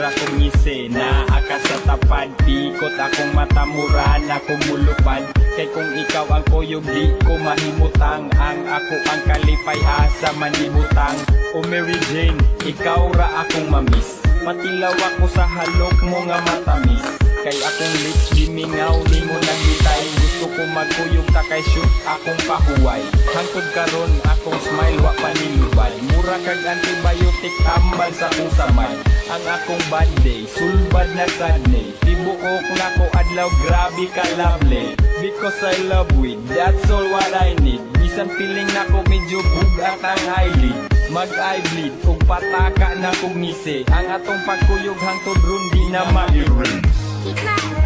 ra kong ngisi na aka sa tapad, pikot akong mata mura na kumulupad. Kay kung ikaw ang kuyog di ko mahimutang, ang ako ang kalipay asa manibutang. O Mary Jane, ikaw ra akong mamiss, patilaw ako sa halok mo nga matamis. Kay akong lips gimingaw ni mo nagbitay, gusto ko magkuyog ta kay shoot akong pahuway. Hangtod karon akong smile wa panilubad, mura kag antibiotic tambal sa akong samay. Ang akong bad day, sulbad na sadney, tibuok na ko adlaw grabe ka lovely. Because I love weed, that's all what I need. Bisan feeling na ko medyo bugat ang eyelid, mag-eyebleed kung pataka na kong ngisi. Ang atong pagkuyog hangtod ron di na ma-erase.